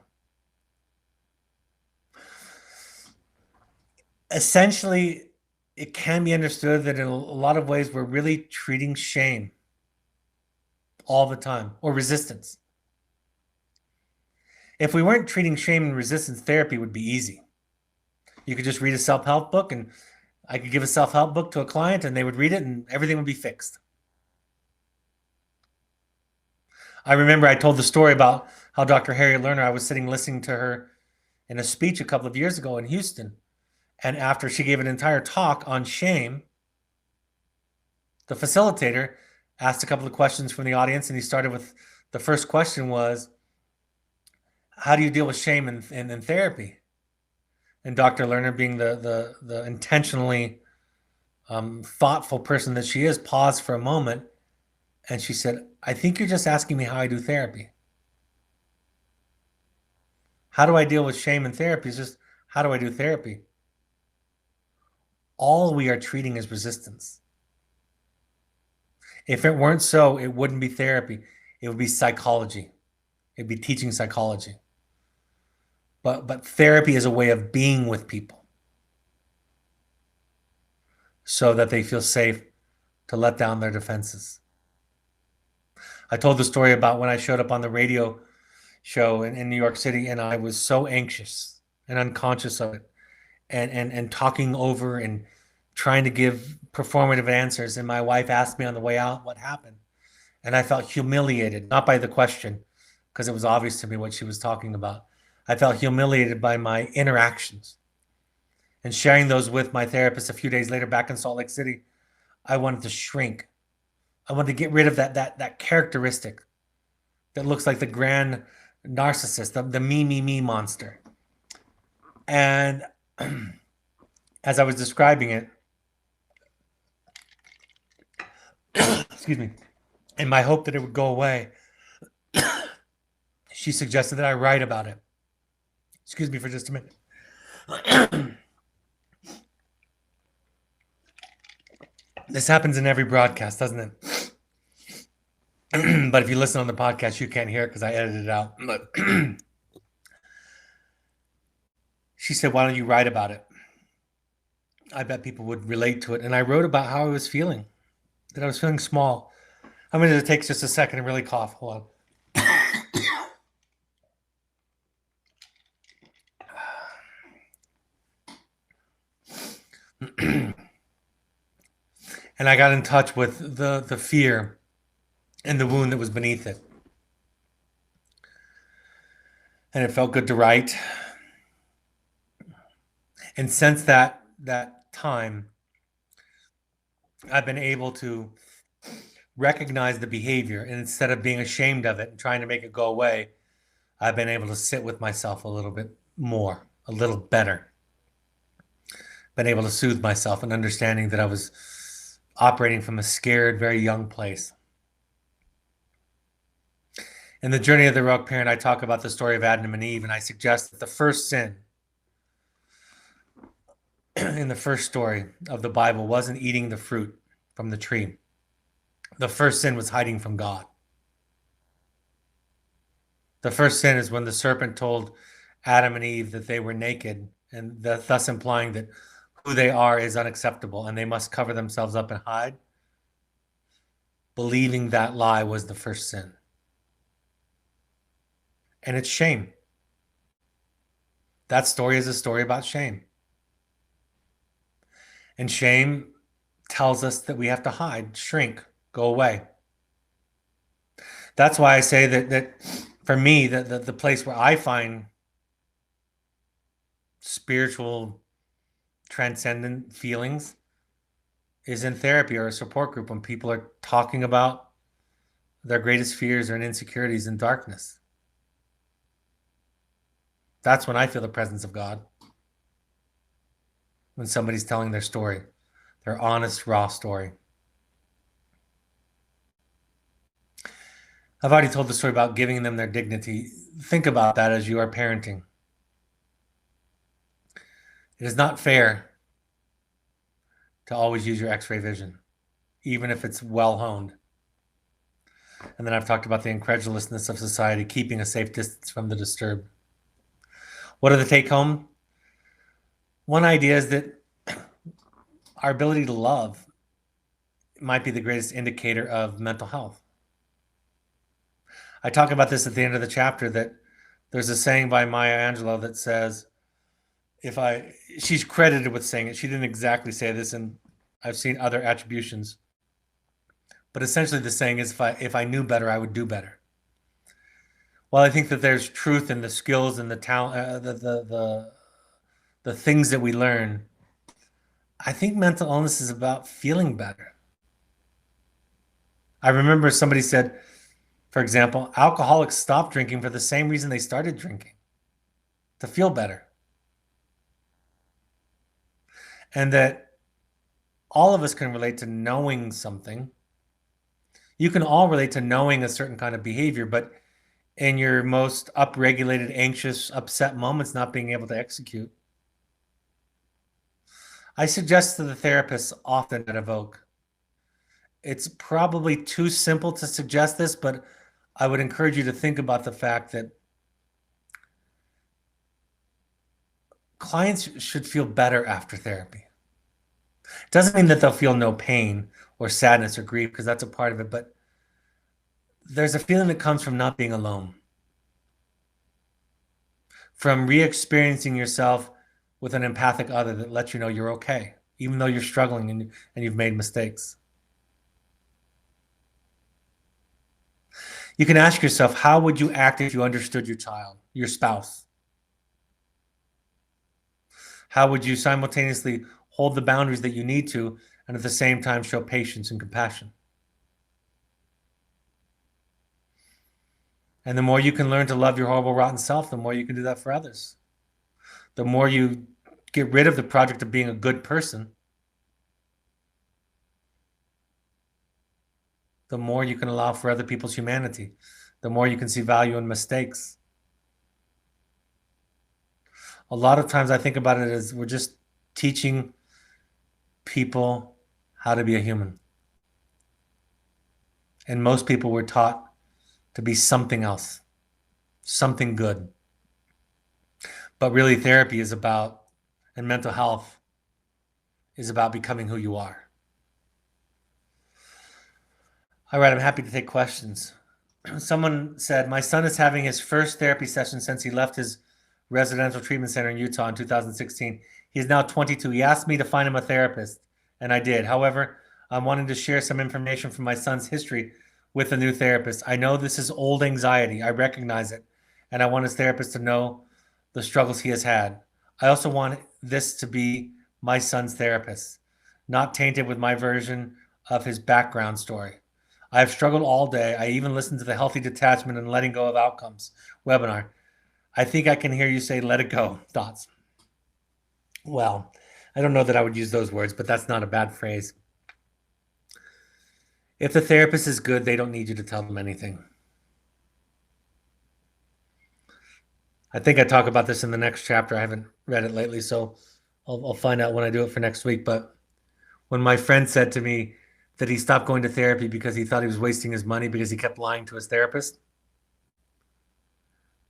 Speaker 1: Essentially, it can be understood that in a lot of ways we're really treating shame all the time, or resistance. If we weren't treating shame and resistance, therapy would be easy. You could just read a self-help book, and I could give a self-help book to a client and they would read it and everything would be fixed. I remember I told the story about how Dr. Harriet Lerner, I was sitting listening to her in a speech a couple of years ago in Houston. And after she gave an entire talk on shame, the facilitator asked a couple of questions from the audience, and he started with the first question was, how do you deal with shame in therapy? And Dr. Lerner, being the intentionally thoughtful person that she is, paused for a moment, and she said, I think you're just asking me how I do therapy. How do I deal with shame in therapy? It's just, how do I do therapy? All we are treating is resistance. If it weren't so, it wouldn't be therapy. It would be psychology. It'd be teaching psychology. But therapy is a way of being with people so that they feel safe to let down their defenses. I told the story about when I showed up on the radio show in New York City, and I was so anxious and unconscious of it, and talking over and trying to give performative answers. And my wife asked me on the way out what happened. And I felt humiliated, not by the question, because it was obvious to me what she was talking about. I felt humiliated by my interactions. And sharing those with my therapist a few days later back in Salt Lake City, I wanted to shrink. I wanted to get rid of that characteristic that looks like the grand narcissist, the me monster. And as I was describing it, excuse me, in my hope that it would go away, she suggested that I write about it. Excuse me for just a minute. This happens in every broadcast, doesn't it? But if you listen on the podcast, you can't hear it because I edited it out. But she said, why don't you write about it? I bet people would relate to it. And I wrote about how I was feeling, that I was feeling small. I'm going to take just a second and really cough. Hold on. And I got in touch with the fear and the wound that was beneath it. And it felt good to write. And since that time, I've been able to recognize the behavior, and instead of being ashamed of it and trying to make it go away, I've been able to sit with myself a little bit more, a little better. Been able to soothe myself and understanding that I was operating from a scared, very young place. In the Journey of the Heroic Parent, I talk about the story of Adam and Eve, and I suggest that the first sin in the first story of the Bible wasn't eating the fruit from the tree. The first sin was hiding from God. The first sin is when the serpent told Adam and Eve that they were naked, and thus implying that who they are is unacceptable and they must cover themselves up and hide. Believing that lie was the first sin. And it's shame. That story is a story about shame. And shame tells us that we have to hide, shrink, go away. That's why I say that for me, the place where I find spiritual transcendent feelings is in therapy or a support group, when people are talking about their greatest fears and insecurities in darkness. That's when I feel the presence of God. When somebody's telling their story, their honest, raw story. I've already told the story about giving them their dignity. Think about that as you are parenting. It is not fair to always use your X-ray vision, even if it's well honed. And then I've talked about the incredulousness of society, keeping a safe distance from the disturbed. What are the take home? One idea is that our ability to love might be the greatest indicator of mental health. I talk about this at the end of the chapter, that there's a saying by Maya Angelou that says, she's credited with saying it. She didn't exactly say this, and I've seen other attributions. But essentially the saying is, if I knew better, I would do better. Well, I think that there's truth in the skills and the talent, the things that we learn. I think mental illness is about feeling better. I remember somebody said, for example, alcoholics stop drinking for the same reason they started drinking, to feel better. And that all of us can relate to knowing something. You can all relate to knowing a certain kind of behavior, but in your most upregulated, anxious, upset moments, not being able to execute. I suggest to the therapists often at Evoke, it's probably too simple to suggest this, but I would encourage you to think about the fact that clients should feel better after therapy. It doesn't mean that they'll feel no pain or sadness or grief, because that's a part of it, but there's a feeling that comes from not being alone, from re-experiencing yourself with an empathic other that lets you know you're okay, even though you're struggling and you've made mistakes. You can ask yourself, how would you act if you understood your child, your spouse? How would you simultaneously hold the boundaries that you need to, and at the same time show patience and compassion? And the more you can learn to love your horrible, rotten self, the more you can do that for others. The more you get rid of the project of being a good person, the more you can allow for other people's humanity, the more you can see value in mistakes. A lot of times I think about it as we're just teaching people how to be a human. And most people were taught to be something else, something good. But really, therapy is about, and mental health is about becoming who you are. All right, I'm happy to take questions. Someone said, my son is having his first therapy session since he left his residential treatment center in Utah in 2016. He is now 22. He asked me to find him a therapist, and I did. However, I'm wanting to share some information from my son's history with a new therapist. I know this is old anxiety. I recognize it, and I want his therapist to know the struggles he has had. I also want this to be my son's therapist, not tainted with my version of his background story. I have struggled all day. I even listened to the Healthy Detachment and Letting Go of Outcomes webinar. I think I can hear you say, let it go. Thoughts? Well, I don't know that I would use those words, but that's not a bad phrase. If the therapist is good, they don't need you to tell them anything. I think I talk about this in the next chapter. I haven't read it lately, so I'll find out when I do it for next week. But when my friend said to me that he stopped going to therapy because he thought he was wasting his money because he kept lying to his therapist,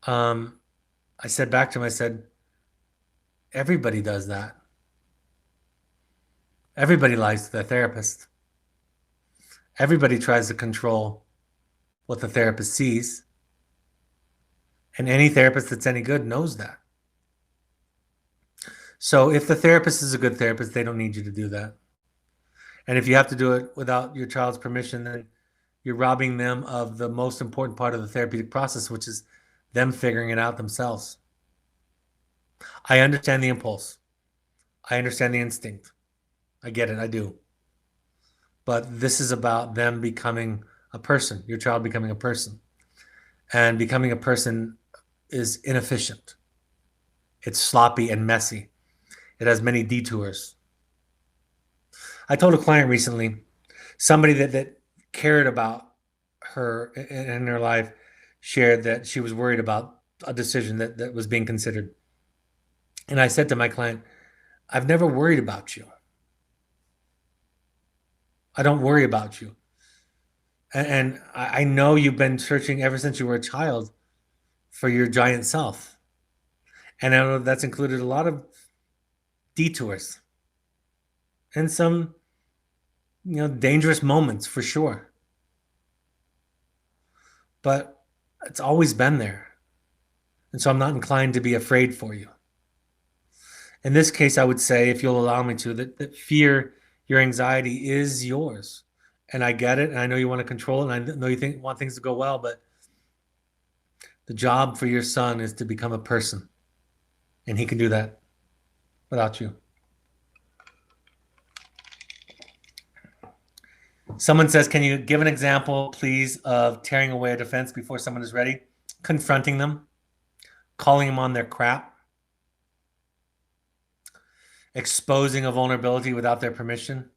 Speaker 1: I said back to him, I said, everybody does that. Everybody lies to their therapist. Everybody tries to control what the therapist sees. And any therapist that's any good knows that. So if the therapist is a good therapist, they don't need you to do that. And if you have to do it without your child's permission, then you're robbing them of the most important part of the therapeutic process, which is them figuring it out themselves. I understand the impulse. I understand the instinct. I get it. I do. But this is about them becoming a person, your child becoming a person. And becoming a person is inefficient. It's sloppy and messy. It has many detours. I told a client recently, somebody that cared about her in her life shared that she was worried about a decision that was being considered. And I said to my client, I've never worried about you. I don't worry about you. And I know you've been searching ever since you were a child for your giant self. And I know that's included a lot of detours and some, dangerous moments for sure. But it's always been there. And so I'm not inclined to be afraid for you. In this case, I would say, if you'll allow me to, that fear, your anxiety is yours. And I get it. And I know you want to control it. And I know you want things to go well. But the job for your son is to become a person. And he can do that without you. Someone says, can you give an example, please, of tearing away a defense before someone is ready? Confronting them, calling them on their crap, exposing a vulnerability without their permission,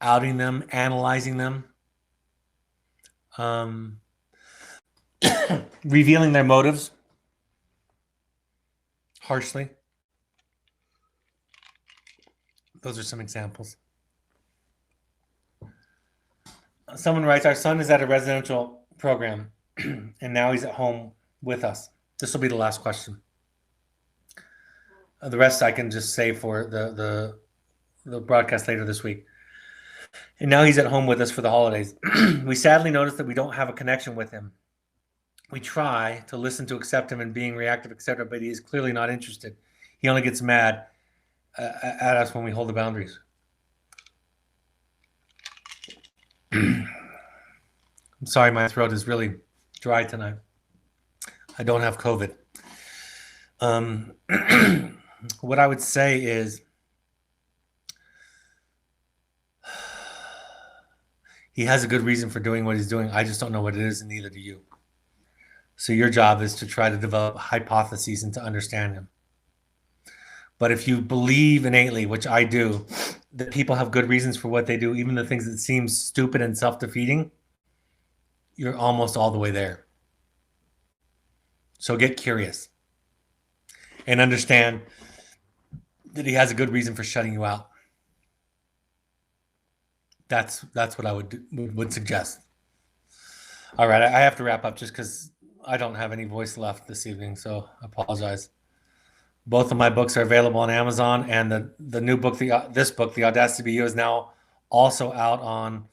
Speaker 1: outing them, analyzing them, revealing their motives harshly. Those are some examples. Someone writes, our son is at a residential program and now he's at home with us. This will be the last question. The rest I can just save for the broadcast later this week. And now he's at home with us for the holidays. We sadly notice that we don't have a connection with him. We try to listen to accept him and being reactive, etc., but he is clearly not interested. He only gets mad at us when we hold the boundaries. I'm sorry, my throat is really dry tonight. I don't have COVID. What I would say is he has a good reason for doing what he's doing. I just don't know what it is, and neither do you. So your job is to try to develop hypotheses and to understand him. But if you believe innately, which I do, that people have good reasons for what they do, even the things that seem stupid and self-defeating, you're almost all the way there. So get curious and understand that he has a good reason for shutting you out. That's what I would suggest. All right, I have to wrap up just because I don't have any voice left this evening, so I apologize. Both of my books are available on Amazon, and the new book, this book, The Audacity to Be You, is now also out on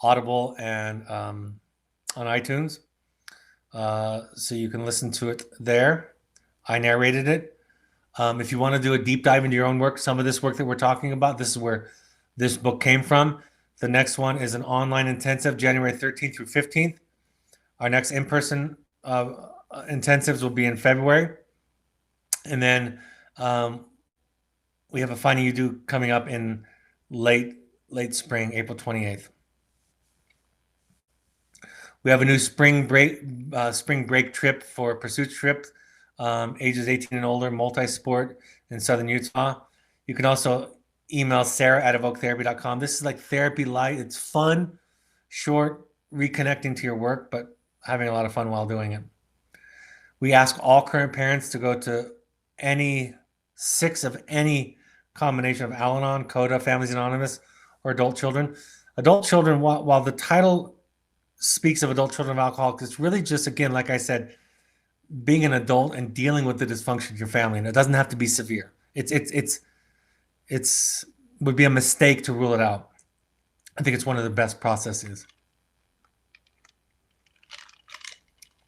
Speaker 1: Audible and on iTunes. So you can listen to it there. I narrated it. If you want to do a deep dive into your own work, some of this work that we're talking about, this is where this book came from. The next one is an online intensive, January 13th through 15th. Our next in-person intensives will be in February. And then we have a Finding You Do coming up in late spring, April 28th. We have a new spring break trip for Pursuit Trip, ages 18 and older, multi-sport in Southern Utah. You can also email sarah@evoketherapy.com. This is like therapy light. It's fun, short, reconnecting to your work, but having a lot of fun while doing it. We ask all current parents to go to any 6 of any combination of Al-Anon, CODA, Families Anonymous, or adult children. Adult children, while the title speaks of adult children of alcoholics, it's really just, again, like I said, being an adult and dealing with the dysfunction of your family. And it doesn't have to be severe. It's would be a mistake to rule it out. I think it's one of the best processes.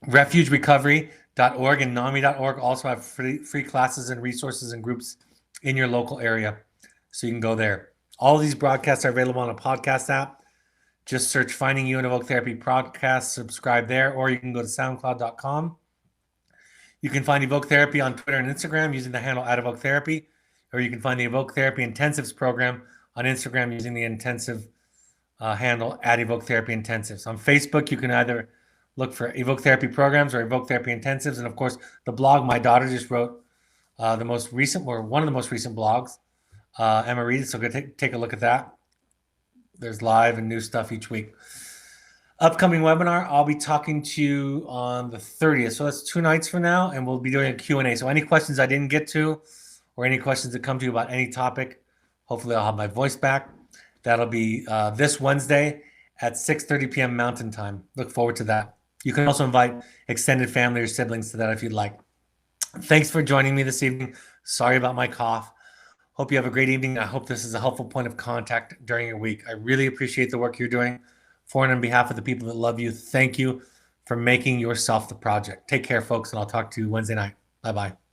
Speaker 1: RefugeRecovery.org and NAMI.org also have free classes and resources and groups in your local area. So you can go there. All of these broadcasts are available on a podcast app. Just search Finding You in Evoke Therapy podcast, subscribe there, or you can go to soundcloud.com. You can find Evoke Therapy on Twitter and Instagram using the handle @EvokeTherapy, or you can find the Evoke Therapy Intensives program on Instagram using the intensive handle @Evoke Therapy Intensives. On Facebook, you can either look for Evoke Therapy programs or Evoke Therapy Intensives, and of course, the blog my daughter just wrote, the most recent, or one of the most recent blogs, Emma Reedy. So go take a look at that. There's live and new stuff each week. Upcoming webinar, I'll be talking to you on the 30th. So that's 2 nights from now, and we'll be doing a Q&A. So any questions I didn't get to, or any questions that come to you about any topic, hopefully I'll have my voice back. That'll be this Wednesday at 6:30 p.m. Mountain Time. Look forward to that. You can also invite extended family or siblings to that if you'd like. Thanks for joining me this evening. Sorry about my cough. Hope you have a great evening. I hope this is a helpful point of contact during your week. I really appreciate the work you're doing. For and on behalf of the people that love you, thank you for making yourself the project. Take care, folks, and I'll talk to you Wednesday night. Bye-bye.